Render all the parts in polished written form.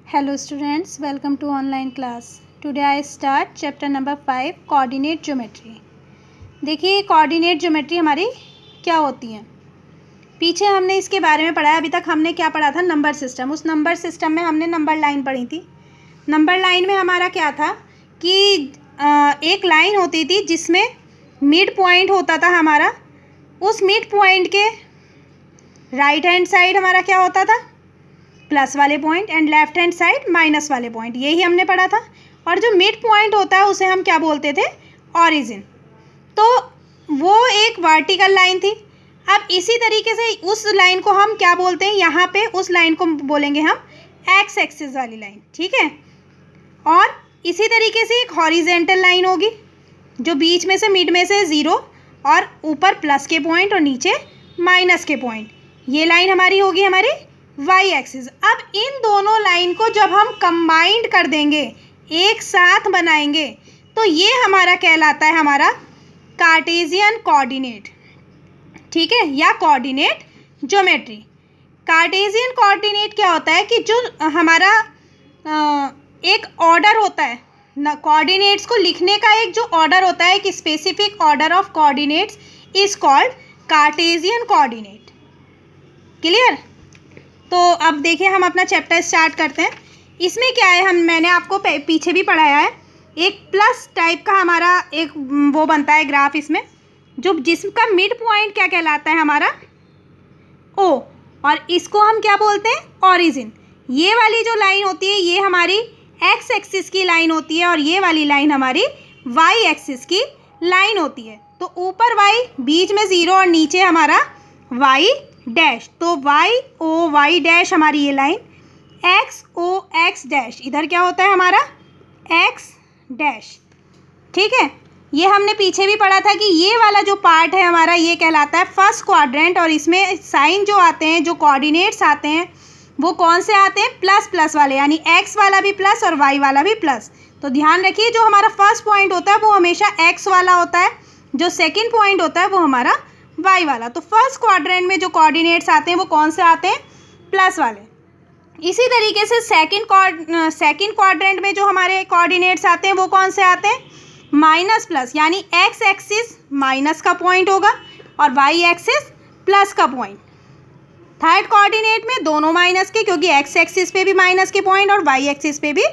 Hello students, welcome to online class. Today I start chapter number 5 coordinate geometry. देखिए coordinate geometry हमारी क्या होती है। पीछे हमने इसके बारे में पढ़ा है। अभी तक हमने क्या पढ़ा था, नंबर सिस्टम। उस नंबर सिस्टम में हमने नंबर लाइन पढ़ी थी। नंबर लाइन में हमारा क्या था कि एक लाइन होती थी जिसमें मिड पॉइंट होता था हमारा। उस मिड पॉइंट के राइट हैंड साइड हमारा क्या होता था, प्लस वाले point, and left hand side minus वाले पॉइंट। यही हमने पढ़ा था। और जो मिड पॉइंट होता है उसे हम क्या बोलते थे, ऑरिजिन। तो वो एक वर्टिकल लाइन थी। अब इसी तरीके से उस लाइन को हम क्या बोलते हैं, यहाँ पे उस लाइन को बोलेंगे हम एक्स एक्सिस वाली लाइन, ठीक है। और इसी तरीके से एक हॉरिजेंटल लाइन होगी जो बीच में से मिड में से 0 और ऊपर प्लस के पॉइंट और नीचे माइनस के पॉइंट। ये लाइन हमारी होगी हमारी वाई एक्सिस। अब इन दोनों लाइन को जब हम कंबाइंड कर देंगे, एक साथ बनाएंगे, तो ये हमारा कहलाता है हमारा कार्टेशियन कोऑर्डिनेट, ठीक है, या कोऑर्डिनेट ज्योमेट्री। कार्टेशियन कोऑर्डिनेट क्या होता है कि जो हमारा एक ऑर्डर होता है ना, कोऑर्डिनेट्स को लिखने का एक जो ऑर्डर होता है, एक specific order of coordinates is called Cartesian coordinate. Clear. तो अब देखिए हम अपना चैप्टर स्टार्ट करते हैं। इसमें क्या है, मैंने आपको पीछे भी पढ़ाया है। एक प्लस टाइप का हमारा एक वो बनता है ग्राफ इसमें, जो जिसका मिड पॉइंट क्या कहलाता है हमारा, ओ, और इसको हम क्या बोलते हैं, ऑरिजिन। ये वाली जो लाइन होती है ये हमारी एक्स एक्सिस की लाइन होती है और ये वाली लाइन हमारी वाई एक्सिस की लाइन होती है। तो ऊपर वाई, बीच में 0 और नीचे हमारा वाई डैश। तो वाई ओ वाई डैश हमारी ये लाइन, एक्स ओ एक्स डैश इधर क्या होता है हमारा एक्स डैश, ठीक है। ये हमने पीछे भी पढ़ा था कि ये वाला जो पार्ट है हमारा ये कहलाता है फर्स्ट क्वाड्रेंट। और इसमें साइन जो आते हैं, जो कोऑर्डिनेट्स आते हैं, वो कौन से आते हैं, प्लस प्लस वाले, यानी एक्स वाला भी प्लस और वाई वाला भी प्लस। तो ध्यान रखिए, जो हमारा फर्स्ट पॉइंट होता है वो हमेशा एक्स वाला होता है, जो सेकेंड पॉइंट होता है वो हमारा वाई वाला। तो फर्स्ट क्वाड्रेंट में जो कोऑर्डिनेट्स आते हैं वो कौन से आते हैं, प्लस वाले। इसी तरीके से सेकंड क्वाड्रेंट में जो हमारे कोऑर्डिनेट्स आते हैं वो कौन से आते हैं, माइनस प्लस, यानी एक्स एक्सिस माइनस का पॉइंट होगा और वाई एक्सिस प्लस का पॉइंट। थर्ड कोऑर्डिनेट में दोनों माइनस के, क्योंकि एक्स एक्सिस पे भी माइनस के पॉइंट और वाई एक्सिस पे भी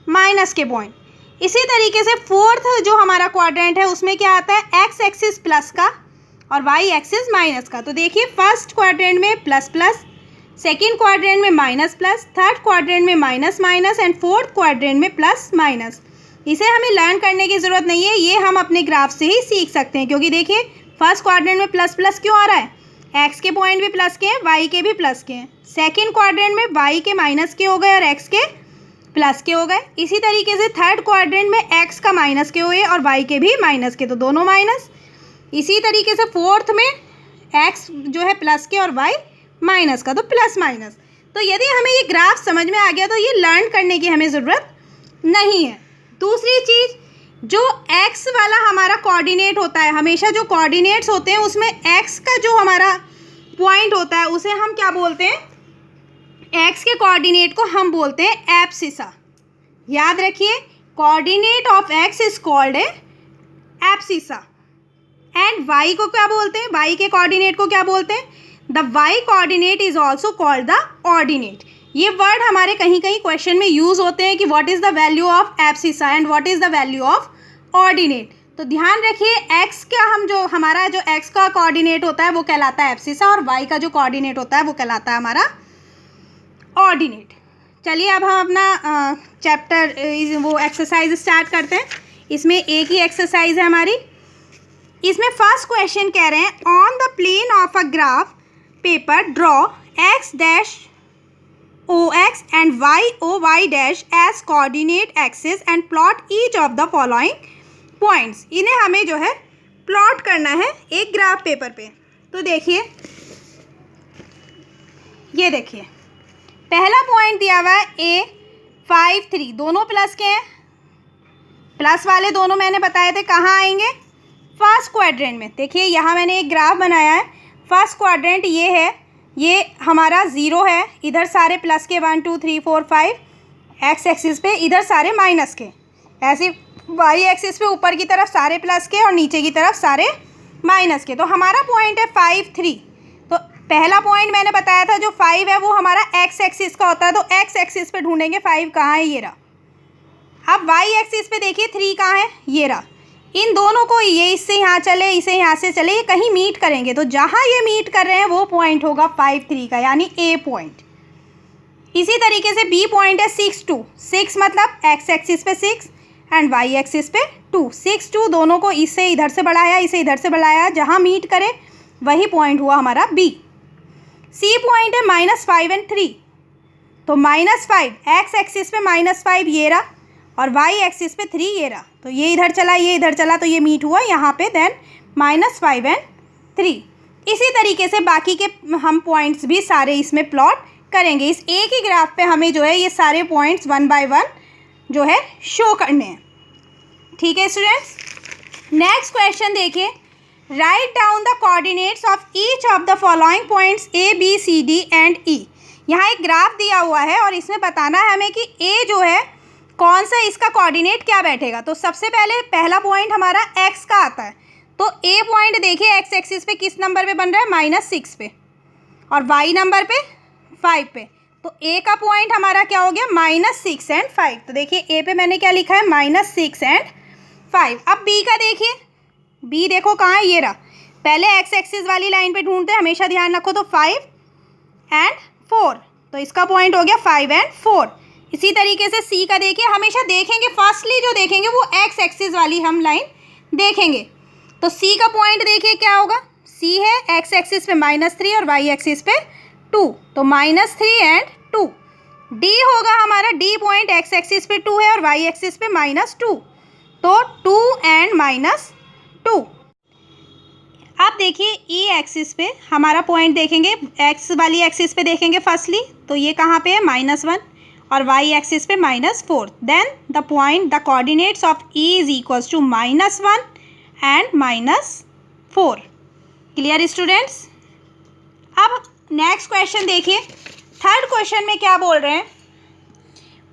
माइनस के पॉइंट। इसी तरीके से फोर्थ जो हमारा क्वाड्रेंट है उसमें क्या आता है, एक्स एक्सिस प्लस का और वाई एक्सिस माइनस का। तो देखिए फर्स्ट क्वाड्रेंट में प्लस प्लस, सेकेंड क्वाड्रेंट में माइनस प्लस, थर्ड क्वाड्रेंट में minus minus and fourth quadrant में प्लस माइनस। इसे हमें लर्न करने की ज़रूरत नहीं है, ये हम अपने ग्राफ से ही सीख सकते हैं। क्योंकि देखिए फर्स्ट क्वाड्रेंट में प्लस प्लस क्यों आ रहा है, एक्स के पॉइंट भी प्लस के हैं, वाई के भी प्लस के हैं। सेकेंड क्वाड्रेंट में वाई के माइनस के हो गए और एक्स के प्लस के हो गए। इसी तरीके से थर्ड क्वाड्रेंट में एक्स का माइनस के हुए और वाई के भी माइनस के, तो दोनों माइनस। इसी तरीके से फोर्थ में एक्स जो है प्लस के और वाई माइनस का, तो प्लस माइनस। तो यदि हमें ये ग्राफ समझ में आ गया तो ये लर्न करने की हमें ज़रूरत नहीं है। दूसरी चीज़, जो एक्स वाला हमारा कोऑर्डिनेट होता है, हमेशा जो कोऑर्डिनेट्स होते हैं उसमें एक्स का जो हमारा पॉइंट होता है उसे हम क्या बोलते हैं, एक्स के कोऑर्डिनेट को हम बोलते हैं एब्सिसा। याद रखिए, coordinate of X is called a abscissa. And Y को क्या बोलते हैं, वाई के कोऑर्डिनेट को क्या बोलते हैं, the Y coordinate is also called the ordinate. ये वर्ड हमारे कहीं कहीं क्वेश्चन में यूज़ होते हैं कि what is the value of abscissa and what is the value of ordinate. तो ध्यान रखिए, एक्स का हम जो हमारा जो एक्स का कोऑर्डिनेट होता है वो कहलाता है एब्सिसा और वाई का जो कोऑर्डिनेट होता है वो कहलाता है हमारा ऑर्डिनेट। चलिए अब हम अपना चैप्टर वो एक्सरसाइज स्टार्ट करते हैं। इसमें एक ही एक्सरसाइज है हमारी। इसमें फर्स्ट क्वेश्चन कह रहे हैं, on the plane of a graph paper draw X dash O X and Y O Y dash as coordinate axis and plot each of the following points. इन्हें हमें जो है प्लॉट करना है एक ग्राफ पेपर पे। तो देखिए, ये देखिए पहला पॉइंट दिया हुआ है ए 5 3, दोनों प्लस के हैं। प्लस वाले दोनों मैंने बताए थे कहाँ आएंगे, फर्स्ट क्वाड्रेंट में। देखिए यहाँ मैंने एक ग्राफ बनाया है, फर्स्ट क्वाड्रेंट ये है, ये हमारा 0 है, इधर सारे प्लस के 1 2 3 4 5 एक्स एक्सिस पे इधर सारे माइनस के, ऐसे वाई एक्सिस पे ऊपर की तरफ सारे प्लस के और नीचे की तरफ सारे माइनस के। तो हमारा पॉइंट है 5 3। तो पहला पॉइंट मैंने बताया था जो 5 है वो हमारा एक्स एक्सिस का होता है, तो एक्स एक्सिस पे ढूंढेंगे 5 कहाँ है, ये रहा। अब वाई एक्सिस पे देखिए 3 कहाँ है, ये रहा। इन दोनों को, ये इससे यहाँ चले, इसे यहाँ से चले, ये कहीं मीट करेंगे, तो जहाँ ये मीट कर रहे हैं वो पॉइंट होगा 5 3 का, यानी ए पॉइंट। इसी तरीके से बी पॉइंट है 6 2। 6 मतलब एक्स एक्सिस पे 6 एंड वाई एक्सिस पे 2। 6 2 दोनों को इससे इधर से बढ़ाया, इसे इधर से बढ़ाया, जहाँ मीट करे वही पॉइंट हुआ हमारा बी। सी पॉइंट है -5 एंड 3। तो -5 एक्स एक्सिस पे -5 ये रहा और वाई एक्सिस पे 3 ये रहा। तो ये इधर चला, ये इधर चला, तो ये मीट हुआ यहाँ पे, देन -5 एंड 3। इसी तरीके से बाकी के हम पॉइंट्स भी सारे इसमें प्लॉट करेंगे। इस एक ही ग्राफ पे हमें जो है ये सारे पॉइंट्स 1 बाय 1 जो है शो करने हैं। ठीक है स्टूडेंट्स, नेक्स्ट क्वेश्चन देखिए। Right down the coordinates of each of the following points A B C D and E. यहाँ एक ग्राफ दिया हुआ है और इसमें बताना है हमें कि ए जो है कौन सा, इसका कोऑर्डिनेट क्या बैठेगा। तो सबसे पहले पहला पॉइंट हमारा एक्स का आता है, तो ए पॉइंट देखिए एक्स एक्सिस पे किस नंबर पे बन रहा है, -6 पे, और वाई नंबर पे 5 पे। तो ए का पॉइंट हमारा क्या हो गया, -6 एंड 5। तो देखिए ए पे मैंने क्या लिखा है, -6 एंड 5। अब बी का देखिए, बी देखो कहाँ है, ये रहा। पहले एक्स एक्सिस वाली लाइन पे ढूंढते हैं, हमेशा ध्यान रखो। तो 5 एंड 4, तो इसका पॉइंट हो गया 5 एंड 4। इसी तरीके से सी का देखिए, हमेशा देखेंगे फर्स्टली जो देखेंगे वो एक्स एक्सिस वाली हम लाइन देखेंगे। तो सी का पॉइंट देखिए क्या होगा, सी है एक्स एक्सिस पे -3 और वाई एक्सिस पे 2, तो -3 एंड 2। डी होगा हमारा, डी पॉइंट एक्स एक्सिस पे 2 है और वाई एक्सिस पे -2, तो 2 एंड -2। अब देखिए ई एक्सिस पे हमारा पॉइंट देखेंगे, एक्स वाली एक्सिस पे देखेंगे फर्स्टली, तो ये कहाँ पे है, -1 और वाई एक्सिस पे -4। Then the point, the coordinates of E is equals to -1 and -4। Clear students. अब नेक्स्ट क्वेश्चन देखिए, थर्ड क्वेश्चन में क्या बोल रहे हैं,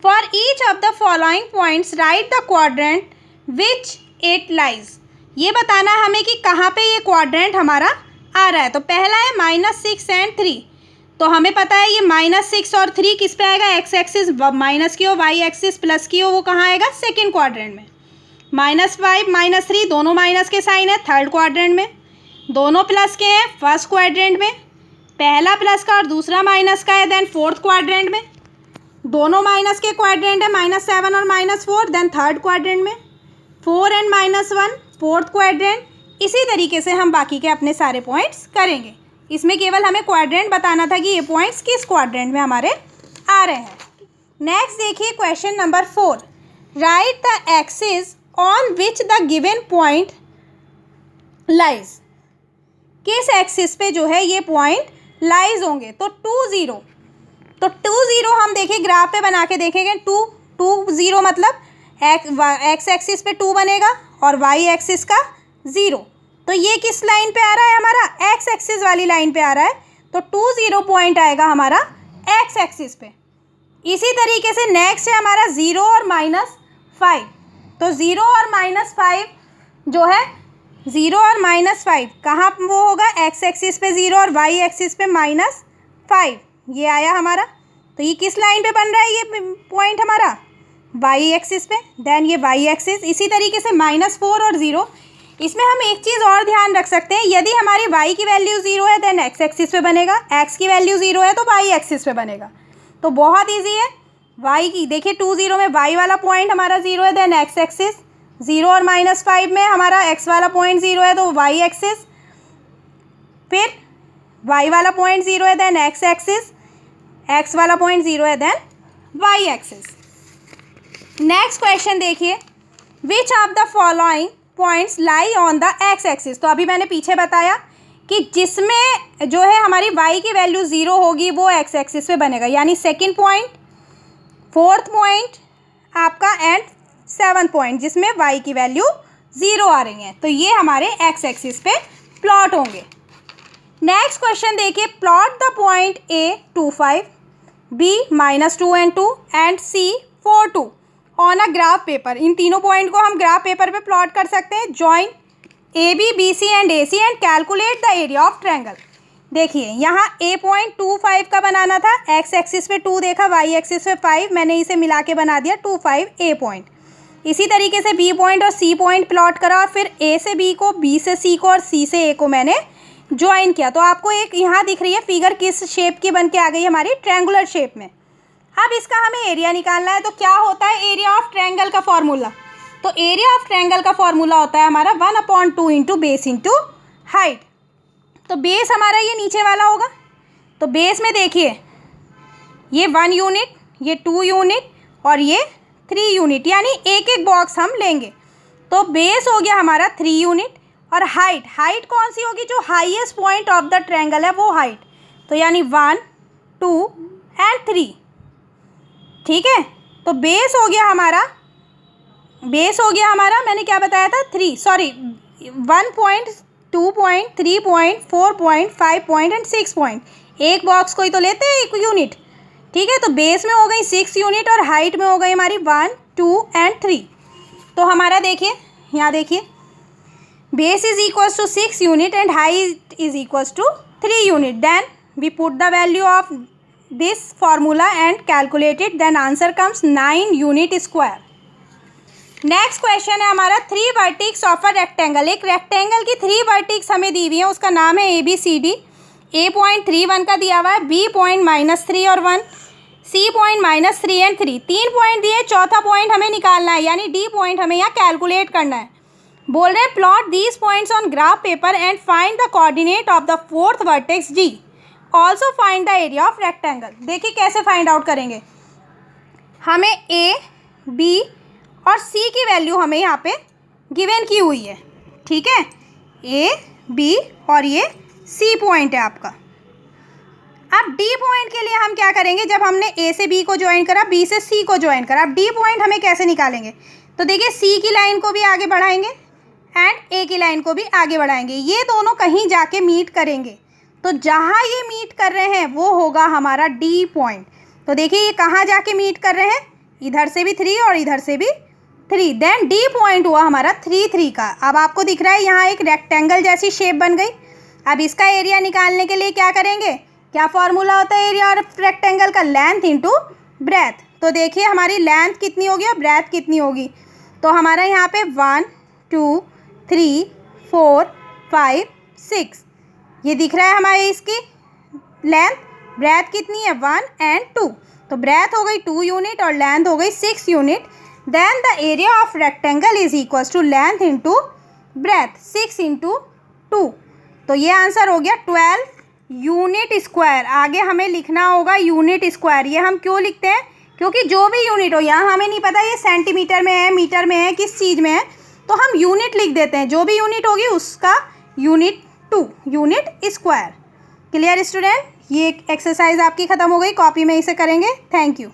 for each of the following points write the quadrant which it lies. ये बताना है हमें कि कहाँ पे ये क्वाड्रेंट हमारा आ रहा है। तो पहला है -6 एंड 3, तो हमें पता है ये -6 और 3 किस पे आएगा, एक्स एक्सिस माइनस की हो, वाई एक्सिस प्लस की हो, वो कहाँ आएगा, सेकेंड क्वाड्रेंट में। -5 -3 दोनों माइनस के साइन है थर्ड क्वाड्रेंट में, दोनों प्लस के हैं फर्स्ट क्वाड्रेंट में, पहला प्लस का और दूसरा माइनस का है देन फोर्थ क्वाड्रेंट में, दोनों माइनस के क्वाड्रेंट है -7 और -4 देन थर्ड क्वाड्रेंट में, 4 एंड -1 फोर्थ क्वाड्रेंट। इसी तरीके से हम बाकी के अपने सारे पॉइंट्स करेंगे। इसमें केवल हमें क्वाड्रेंट बताना था कि ये पॉइंट्स किस क्वाड्रेंट में हमारे आ रहे हैं। नेक्स्ट देखिए question number 4, right the axis on which the given point lies. किस एक्सिस पे जो है ये पॉइंट लाइज होंगे, तो 2 0। तो 2 0 हम देखिए ग्राफ पे बना के देखेंगे, 2 0 मतलब एक्स एक्सिस पे 2 बनेगा और वाई एक्सिस का 0। तो ये किस लाइन पे आ रहा है हमारा, एक्स एक्सिस वाली लाइन पे आ रहा है, तो 2 0 पॉइंट आएगा हमारा एक्स एक्सिस पे। इसी तरीके से नेक्स्ट है हमारा 0 और -5। तो 0 और -5 जो है, 0 और -5 कहाँ वो होगा, एक्स एक्सिस पे 0 और वाई एक्सिस पे -5, ये आया हमारा। तो ये किस लाइन पे बन रहा है ये पॉइंट हमारा, वाई एक्सिस पे, देन ये वाई एक्सिस। इसी तरीके से -4 और 0, इसमें हम एक चीज़ और ध्यान रख सकते हैं, यदि हमारी y की वैल्यू 0 है देन एक्स एक्सिस पे बनेगा, x की वैल्यू 0 है तो y एक्सिस पे बनेगा। तो बहुत इजी है, y की देखिए 2 0 में y वाला पॉइंट हमारा 0 है देन एक्स एक्सिस, 0 और -5 में हमारा x वाला पॉइंट 0 है तो y एक्सिस, फिर y वाला पॉइंट 0 है देन एक्स एक्सिस, x वाला पॉइंट 0 है then y axis. Next question देखिए, which of the following points lie on the X axis. तो अभी मैंने पीछे बताया कि जिसमें जो है हमारी y की वैल्यू 0 होगी वो एक्स एक्सिस पे बनेगा, यानी सेकंड पॉइंट, फोर्थ पॉइंट आपका एंड 7th पॉइंट जिसमें y की वैल्यू 0 आ रही है, तो ये हमारे एक्स एक्सिस पे प्लॉट होंगे। नेक्स्ट क्वेश्चन देखिए, plot the point A 2 5, B -2 and 2 and C 4 2 on a graph paper. इन तीनों पॉइंट को हम ग्राफ पेपर पे प्लॉट कर सकते हैं। Join AB, BC and AC and calculate the area of triangle. देखिए यहाँ A पॉइंट 2 5 का बनाना था, x एक्सिस पे 2 देखा, y एक्सिस पे 5, मैंने इसे मिला के बना दिया 2 5 A पॉइंट। इसी तरीके से B पॉइंट और C पॉइंट प्लॉट करा और फिर A से B को, B से C को और C से A को मैंने ज्वाइन किया। तो आपको एक यहाँ दिख रही है फिगर किस शेप की बन के आ गई हमारी, ट्रायंगुलर शेप में। अब इसका हमें एरिया निकालना है। तो क्या होता है एरिया ऑफ ट्रायंगल का फॉर्मूला? तो एरिया ऑफ ट्रायंगल का फॉर्मूला होता है हमारा 1/2 इंटू बेस इंटू हाइट। तो बेस हमारा ये नीचे वाला होगा। तो बेस में देखिए ये 1 यूनिट, ये 2 यूनिट और ये 3 यूनिट, यानी एक एक बॉक्स हम लेंगे। तो बेस हो गया हमारा 3 यूनिट और हाइट कौन सी होगी? जो highest point of the triangle है वो हाइट। तो यानी 1 2 एंड 3। ठीक है, तो बेस हो गया हमारा मैंने क्या बताया था 3, sorry 1 point 2 point 3 point 4 point 5 point and 6 point. एक बॉक्स को ही तो लेते हैं, एक यूनिट। ठीक है, तो बेस में हो गई 6 यूनिट और हाइट में हो गई हमारी 1 2 एंड 3। तो हमारा देखिए यहाँ देखिए base is equals to 6 unit and height is equals to 3 unit. Then we put the value of this formula and calculated, then answer comes 9 unit square. Next question है हमारा 3 वर्टिक्स ऑफ अ रेक्टेंगल। एक rectangle की 3 vertices हमें दी हुई है, उसका नाम है ABCD। A पॉइंट 3 1 का दिया हुआ है, B पॉइंट -3 और 1, C पॉइंट -3 एंड 3। 3 पॉइंट दिए, चौथा पॉइंट हमें निकालना है, यानी D पॉइंट हमें यहाँ कैलकुलेट करना है। बोल रहे हैं plot these points on graph paper and find the coordinate of the 4th vertex G। Also find the area of rectangle. देखिए कैसे फाइंड आउट करेंगे। हमें A, B और C की वैल्यू हमें यहाँ पे गिवन की हुई है। ठीक है, A, B और ये C पॉइंट है आपका। अब D पॉइंट के लिए हम क्या करेंगे? जब हमने A से B को ज्वाइन करा, B से C को ज्वाइन करा, अब D पॉइंट हमें कैसे निकालेंगे? तो देखिए C की लाइन को भी आगे बढ़ाएंगे एंड A की लाइन को भी आगे बढ़ाएंगे। ये दोनों कहीं जाके मीट करेंगे, तो जहाँ ये मीट कर रहे हैं वो होगा हमारा D पॉइंट। तो देखिए ये कहाँ जाके मीट कर रहे हैं, इधर से भी 3 और इधर से भी 3। देन D पॉइंट हुआ हमारा 3 3 का। अब आपको दिख रहा है यहाँ एक रेक्टेंगल जैसी शेप बन गई। अब इसका एरिया निकालने के लिए क्या करेंगे? क्या फॉर्मूला होता है एरिया और रेक्टेंगल का? Length into breath. तो देखिए हमारी लेंथ कितनी होगी और ब्रेथ कितनी होगी? तो हमारा यहाँ पे 1 2 3 4 5 6 ये दिख रहा है हमारी इसकी लेंथ। ब्रेथ कितनी है? 1 एंड 2। तो ब्रेथ हो गई 2 यूनिट और लेंथ हो गई 6 unit. Then the area of rectangle is equals to length into breadth, 6 into 2। तो ये आंसर हो गया 12 यूनिट स्क्वायर। आगे हमें लिखना होगा यूनिट स्क्वायर। ये हम क्यों लिखते हैं? क्योंकि जो भी यूनिट हो, यहाँ हमें नहीं पता ये सेंटीमीटर में है, मीटर में है, किस चीज़ में है, तो हम यूनिट लिख देते हैं। जो भी यूनिट होगी उसका unit 2 unit square. Clear student? ये एक्सरसाइज आपकी ख़त्म हो गई, कॉपी में इसे करेंगे। Thank you.